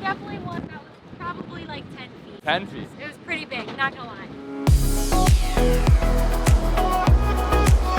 definitely one that was probably like 10 feet. 10 feet. It was pretty big, not gonna lie.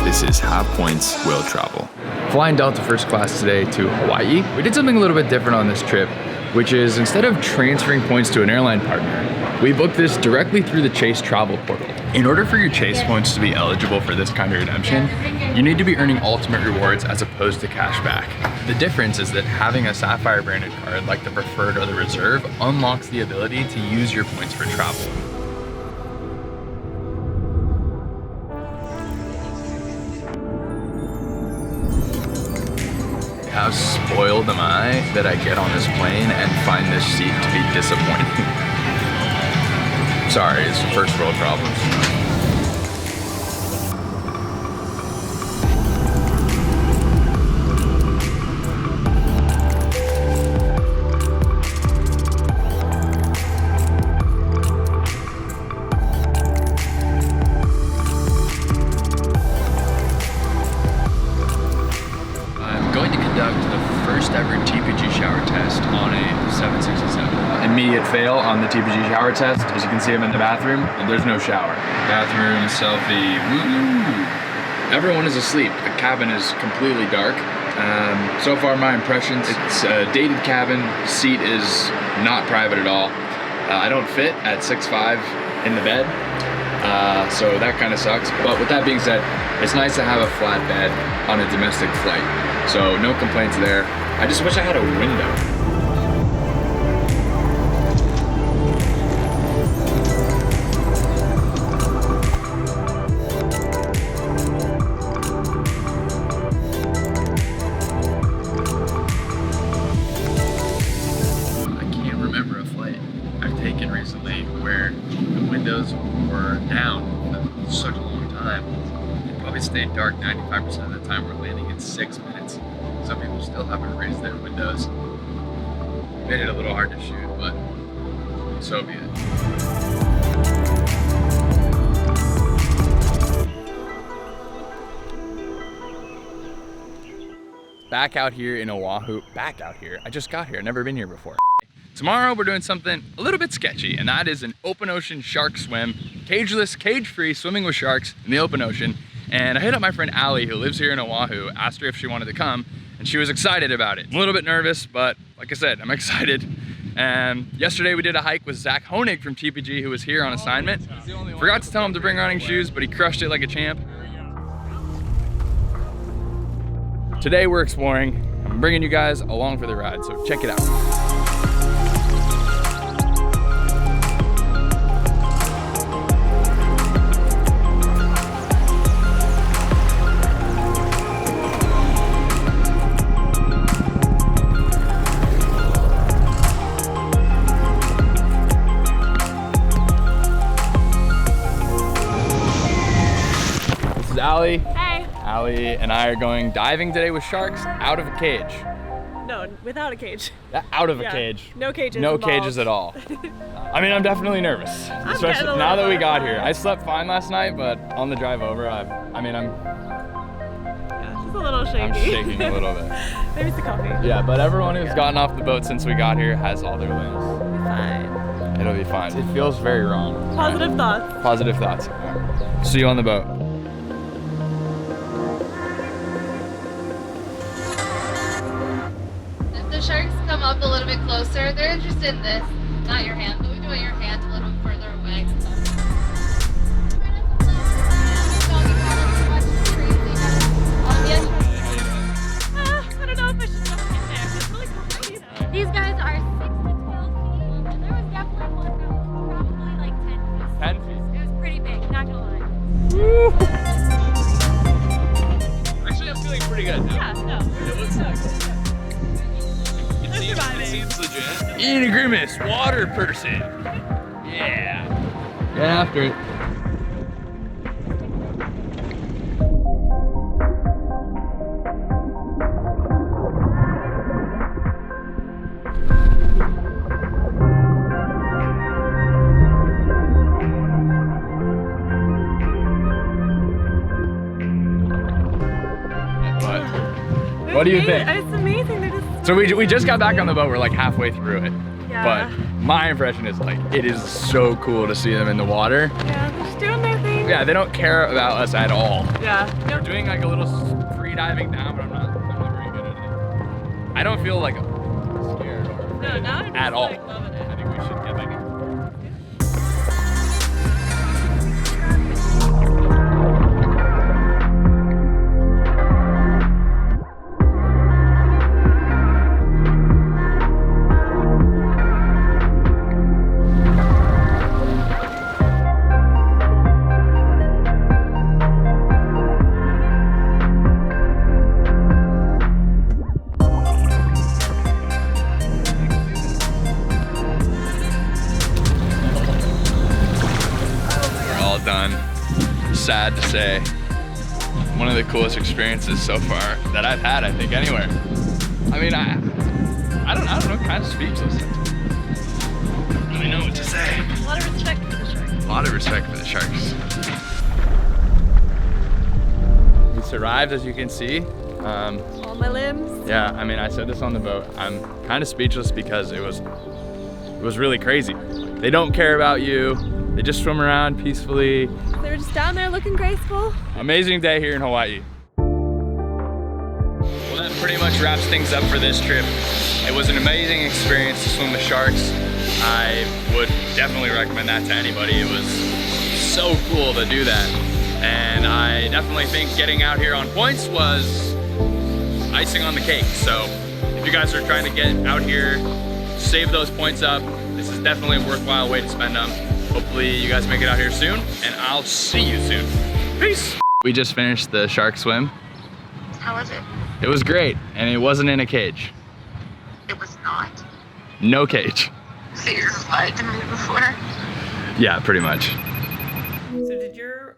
This is High Points Will Travel. Flying Delta First Class today to Hawaii. We did something a little bit different on this trip, which is instead of transferring points to an airline partner, we booked this directly through the Chase travel portal. In order for your Chase points to be eligible for this kind of redemption, you need to be earning ultimate rewards as opposed to cash back. The difference is that having a Sapphire branded card like the Preferred or the Reserve unlocks the ability to use your points for travel. How spoiled am I that I get on this plane and find this seat to be disappointing? Sorry, it's first world problems. Immediate fail on the TPG shower test. As you can see, I'm in the bathroom and there's no shower. Bathroom selfie. Woo! Everyone is asleep. The cabin is completely dark. So far, my impressions: it's a dated cabin. Seat is not private at all. I don't fit at 6'5" in the bed, so that kind of sucks. But with that being said, it's nice to have a flat bed on a domestic flight. So no complaints there. I just wish I had a window. Recently where the windows were down for such a long time. It probably stayed dark 95% of the time. We're landing in 6 minutes. Some people still haven't raised their windows. Made it a little hard to shoot, but so be it. Back out here in Oahu. Back out here. I just got here. I've never been here before. Tomorrow we're doing something a little bit sketchy, and that is an open ocean shark swim. Cageless, cage-free, swimming with sharks in the open ocean. And I hit up my friend Allie, who lives here in Oahu, asked her if she wanted to come, and she was excited about it. I'm a little bit nervous, but like I said, I'm excited. And yesterday we did a hike with Zach Honig from TPG, who was here on assignment. Forgot to tell him to bring running shoes, but he crushed it like a champ. Today we're exploring. I'm bringing you guys along for the ride, so check it out. Allie. Hey. Allie and I are going diving today with sharks out of a cage. No, without a cage. Out of a cage. No cages. No involved. cages at all. I mean, I'm definitely nervous, especially now that we got here. I slept fine last night, but on the drive over, I'm just a little shaky. I'm shaking a little bit. Maybe it's the coffee. Yeah, but everyone who's gotten off the boat since we got here has all their limbs. Fine. It'll be fine. It feels very wrong. Positive thoughts. Positive thoughts. See you on the boat. The sharks come up a little bit closer. They're interested in this, not your hand, but we do want your hand a little further away. I don't know if I should jump in there. It's really cool. These guys are 6 to 12 feet, and there was definitely one that was probably like 10 feet. 10 feet. It was pretty big, not gonna lie. Woo. Actually, I'm feeling pretty good now. Yeah, no. It looks good. It seems legit. Ian Agrimis, water person. Yeah. Get after it. What do you think? It's amazing. They're just so we just got back on the boat. We're like halfway through it. Yeah. But my impression is like, it is so cool to see them in the water. Yeah, they're just doing their thing. Yeah, they don't care about us at all. Yeah. We're doing like a little free diving now, but I'm not very good at it. I don't feel like scared or No, now I'm just at all. like loving it. I think we should get like done. Sad to say. One of the coolest experiences so far that I've had, I think, anywhere. I mean, I don't know, kind of speechless. Don't really know what to say. A lot of respect for the sharks. A lot of respect for the sharks. We survived, as you can see. All my limbs. Yeah, I mean, I said this on the boat. I'm kind of speechless because it was really crazy. They don't care about you. They just swim around peacefully. They were just down there looking graceful. Amazing day here in Hawaii. Well, that pretty much wraps things up for this trip. It was an amazing experience to swim with sharks. I would definitely recommend that to anybody. It was so cool to do that. And I definitely think getting out here on points was icing on the cake. So if you guys are trying to get out here, save those points up. This is definitely a worthwhile way to spend them. Hopefully you guys make it out here soon, and I'll see you soon. Peace! We just finished the shark swim. How was it? It was great, and it wasn't in a cage. It was not. No cage. So you replied to me before? Yeah, pretty much. So did your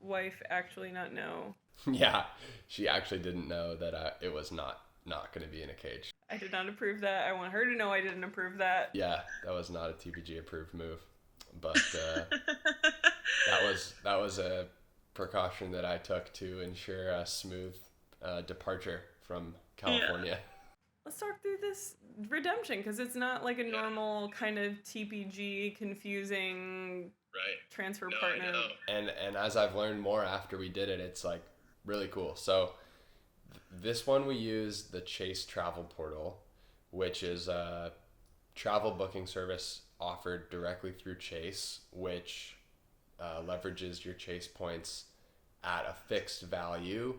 wife actually not know? Yeah, she actually didn't know that it was not going to be in a cage. I did not approve that. I want her to know I didn't approve that. Yeah, that was not a TPG approved move, but that was a precaution that I took to ensure a smooth departure from California. Yeah. Let's talk through this redemption, because it's not like a normal kind of TPG confusing transfer partner. And as I've learned more after we did it, it's like really cool. So this one we use the Chase Travel Portal, which is a travel booking service offered directly through Chase, which leverages your Chase points at a fixed value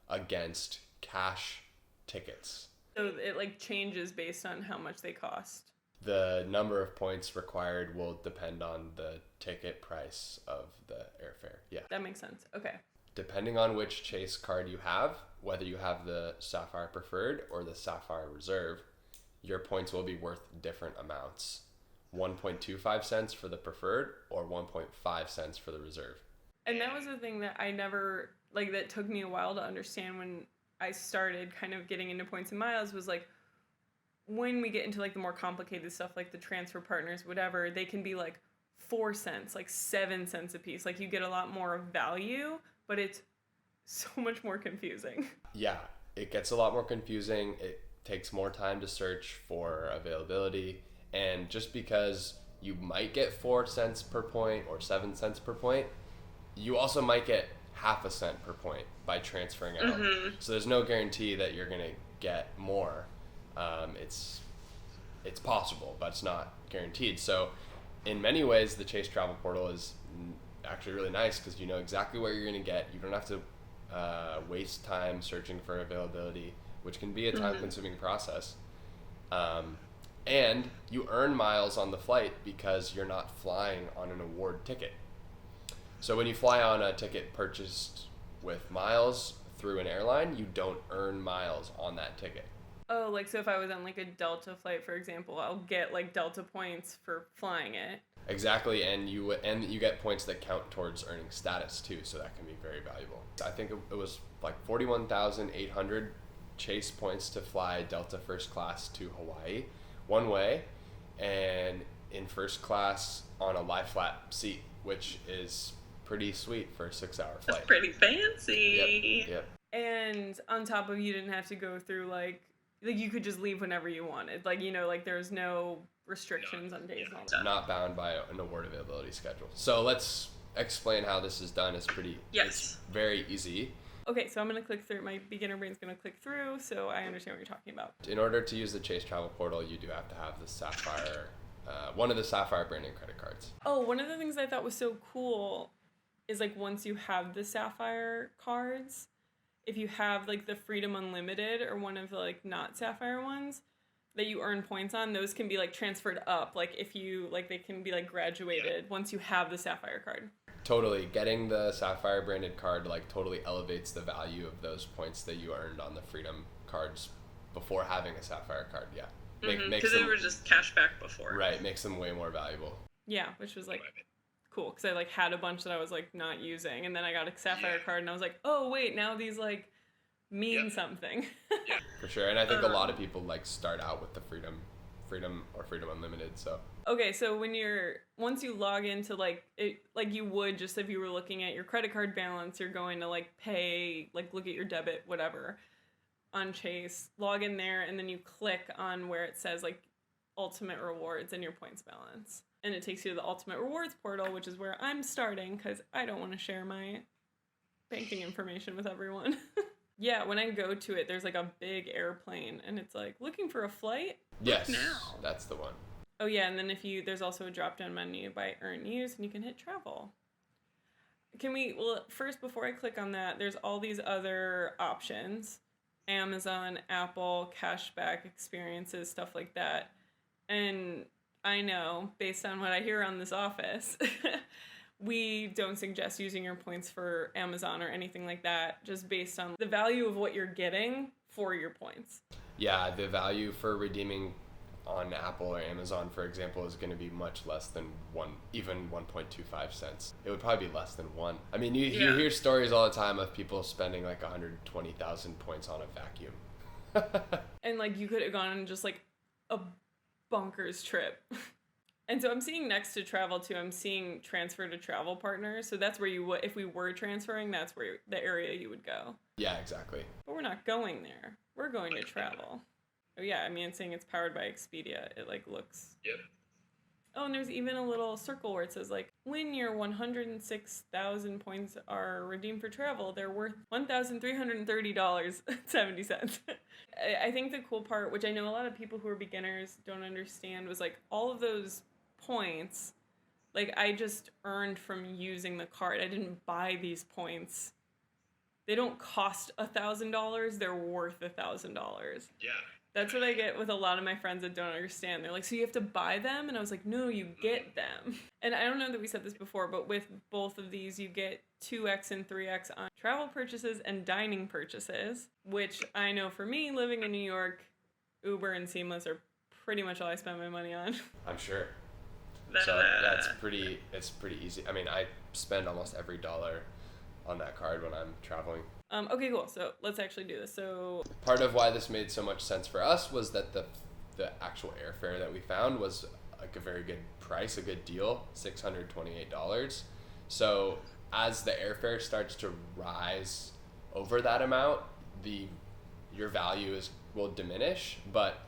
against cash tickets. So it like changes based on how much they cost. The number of points required will depend on the ticket price of the airfare. Yeah. That makes sense. Okay. Depending on which Chase card you have, whether you have the Sapphire Preferred or the Sapphire Reserve, your points will be worth different amounts. 1.25 cents for the Preferred or 1.5 cents for the Reserve. And that was the thing that I never, like, that took me a while to understand when I started kind of getting into points and miles, was like, when we get into like the more complicated stuff, like the transfer partners, whatever, they can be like 4 cents, like 7 cents a piece. Like you get a lot more value, but it's so much more confusing. Yeah, it gets a lot more confusing. It takes more time to search for availability. And just because you might get 4 cents per point or 7 cents per point, you also might get half a cent per point by transferring out. Mm-hmm. So there's no guarantee that you're going to get more. It's possible, but it's not guaranteed. So in many ways, the Chase Travel Portal is actually really nice because you know exactly what you're going to get. You don't have to waste time searching for availability, which can be a time-consuming process. And you earn miles on the flight because you're not flying on an award ticket. So when you fly on a ticket purchased with miles through an airline, you don't earn miles on that ticket. Oh, like, so if I was on like a Delta flight, for example, I'll get like Delta points for flying it. Exactly, and you get points that count towards earning status too, so that can be very valuable. I think it was like 41,800 Chase points to fly Delta first class to Hawaii one way, and in first class on a lie flat seat, which is pretty sweet for a 6-hour flight. That's pretty fancy. Yep. And on top of, you didn't have to go through like you could just leave whenever you wanted. Like, you know, like there's no restrictions on days and all that. Not bound by an award availability schedule. So let's explain how this is done. It's very easy. Okay, so I'm going to click through. My beginner brain's going to click through, so I understand what you're talking about. In order to use the Chase Travel Portal, you do have to have the Sapphire, one of the Sapphire branded credit cards. Oh, one of the things I thought was so cool is like once you have the Sapphire cards, if you have like the Freedom Unlimited or one of the like not Sapphire ones that you earn points on, those can be like transferred up. Like if you like, they can be like graduated once you have the Sapphire card. Totally. Getting the Sapphire branded card like totally elevates the value of those points that you earned on the Freedom cards before having a Sapphire card. Yeah. Because they were just cash back before. Right. Makes them way more valuable. Yeah, which was like cool because I like had a bunch that I was like not using, and then I got a Sapphire card and I was like, oh wait, now these like mean something. For sure. And I think a lot of people like start out with the Freedom or Freedom Unlimited. So okay, so once you log into like it, like you would just if you were looking at your credit card balance, you're going to like pay, like look at your debit, whatever, on Chase, log in there, and then you click on where it says like Ultimate Rewards and your points balance. And it takes you to the Ultimate Rewards portal, which is where I'm starting because I don't want to share my banking information with everyone. Yeah, when I go to it, there's like a big airplane, and it's like, looking for a flight? yes, now. that's the one. Oh yeah, and then there's also a drop-down menu by Earn Use, and you can hit Travel. Well, first, before I click on that, there's all these other options. Amazon, Apple, cashback experiences, stuff like that. And I know, based on what I hear on this office, we don't suggest using your points for Amazon or anything like that, just based on the value of what you're getting for your points. Yeah, the value for redeeming on Apple or Amazon, for example, is going to be much less than 1.25 cents. It would probably be less than 1. I mean, you hear stories all the time of people spending like 120,000 points on a vacuum. And like you could have gone on just like a bonkers trip. And so I'm seeing next to travel too, I'm seeing transfer to travel partners. So that's where you would, if we were transferring, that's where the area you would go. Yeah, exactly. But we're not going there. We're going to travel. Oh yeah, I mean, it's saying it's powered by Expedia. It like looks. Yep. Oh, and there's even a little circle where it says like, when your 106,000 points are redeemed for travel, they're worth $1,330.70. I think the cool part, which I know a lot of people who are beginners don't understand, was like all of those points, like I just earned from using the card. I didn't buy these points. They don't cost $1,000. They're worth $1,000. Yeah. That's what I get with a lot of my friends that don't understand. They're like, so you have to buy them? And I was like, no, you get them. And I don't know that we said this before, but with both of these, you get 2x and 3x on travel purchases and dining purchases, which I know for me, living in New York, Uber and Seamless are pretty much all I spend my money on. I'm sure. So it's pretty easy. I mean, I spend almost every dollar on that card when I'm traveling. Okay, cool. So let's actually do this. So part of why this made so much sense for us was that the actual airfare that we found was like a very good price, a good deal, $628. So as the airfare starts to rise over that amount, your value will diminish. But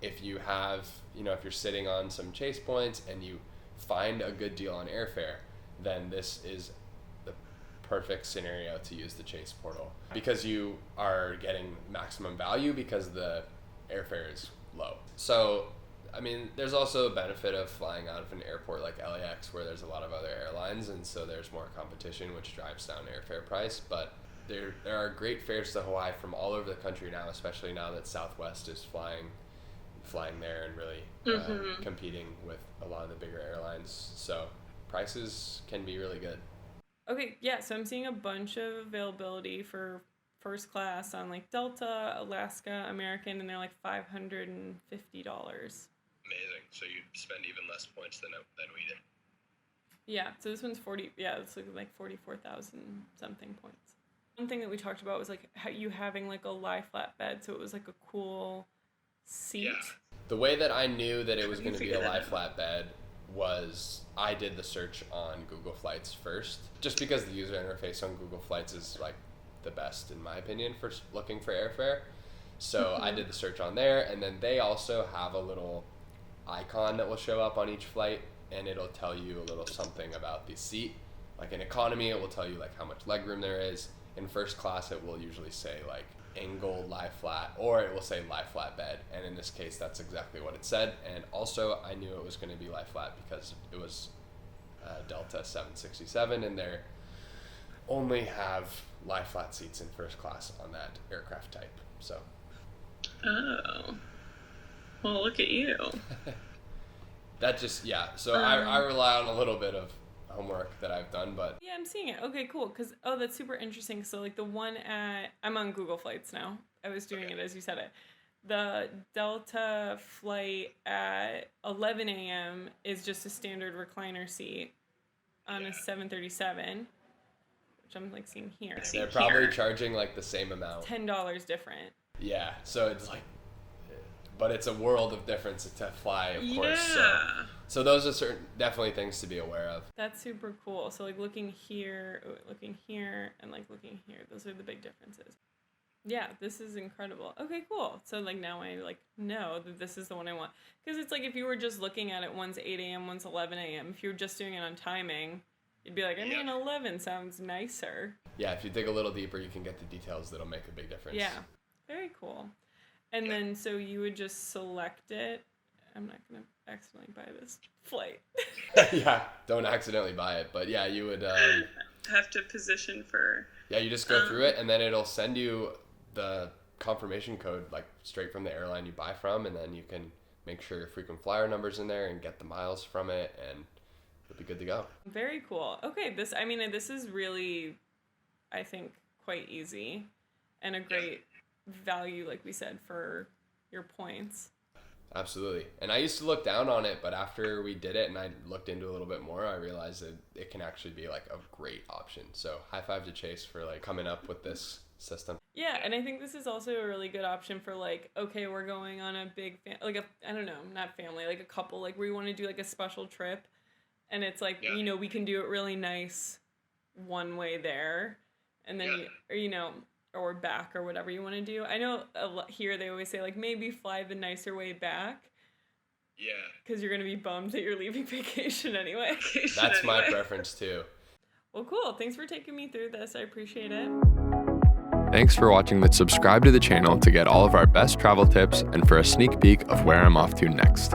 if you have, if you're sitting on some Chase points and you find a good deal on airfare, then this is the perfect scenario to use the Chase portal because you are getting maximum value because the airfare is low. So, I mean, there's also a benefit of flying out of an airport like LAX where there's a lot of other airlines, and so there's more competition, which drives down airfare price. But there are great fares to Hawaii from all over the country now, especially now that Southwest is flying there and really competing with a lot of the bigger airlines. So prices can be really good. okay, yeah, so I'm seeing a bunch of availability for first class on like Delta, Alaska, American, and they're like $550. Amazing. So you spend even less points than we did. Yeah, so this one's it's like 44,000 something points. One thing that we talked about was like you having like a lie flat bed, so it was like a cool seat. Yeah. The way that I knew that it was going to be a lie flat bed was I did the search on Google Flights first, just because the user interface on Google Flights is like the best in my opinion for looking for airfare. So I did the search on there, and then they also have a little icon that will show up on each flight, and it'll tell you a little something about the seat. Like in economy, it will tell you like how much legroom there is. In first class, it will usually say like angle lie flat, or it will say lie flat bed. And in this case, that's exactly what it said. And also, I knew it was going to be lie flat because it was Delta 767, and they only have lie flat seats in first class on that aircraft type. So. Oh. Well, look at you. That just, yeah. So I rely on a little bit of homework that I've done, but. Yeah, I'm seeing it. Okay, cool. Because, that's super interesting. So, like, the one I'm on Google Flights now. I was doing it as you said it. The Delta flight at 11 a.m. is just a standard recliner seat on a 737, which I'm, like, seeing here. They're probably charging, like, the same amount. $10 different. Yeah, so it's like, but it's a world of difference to fly, of course. Yeah. So those are definitely things to be aware of. That's super cool. So like looking here, and like looking here, those are the big differences. Yeah, this is incredible. Okay, cool. So like now I like know that this is the one I want. Because it's like if you were just looking at it, one's 8 a.m., one's 11 a.m. If you were just doing it on timing, you'd be like, I mean, 11 sounds nicer. Yeah, if you dig a little deeper, you can get the details that'll make a big difference. Yeah, very cool. And then so you would just select it. I'm not going to accidentally buy this flight. Yeah, don't accidentally buy it. But yeah, you would... have to position for... Yeah, you just go through it, and then it'll send you the confirmation code like straight from the airline you buy from, and then you can make sure your frequent flyer number's in there and get the miles from it, and you'll be good to go. Very cool. Okay, this is really, I think, quite easy and a great value, like we said, for your points. Absolutely. And I used to look down on it, but after we did it and I looked into it a little bit more, I realized that it can actually be like a great option. So high five to Chase for like coming up with this system. Yeah, and I think this is also a really good option for like, okay, we're going on a big like a couple, like we want to do like a special trip, and it's like, we can do it really nice one way there, and then or back or whatever you want to do. I know here they always say like maybe fly the nicer way back. Yeah. Because you're going to be bummed that you're leaving vacation anyway. That's my preference too. Well, cool. Thanks for taking me through this. I appreciate it. Thanks for watching. Let's subscribe to the channel to get all of our best travel tips and for a sneak peek of where I'm off to next.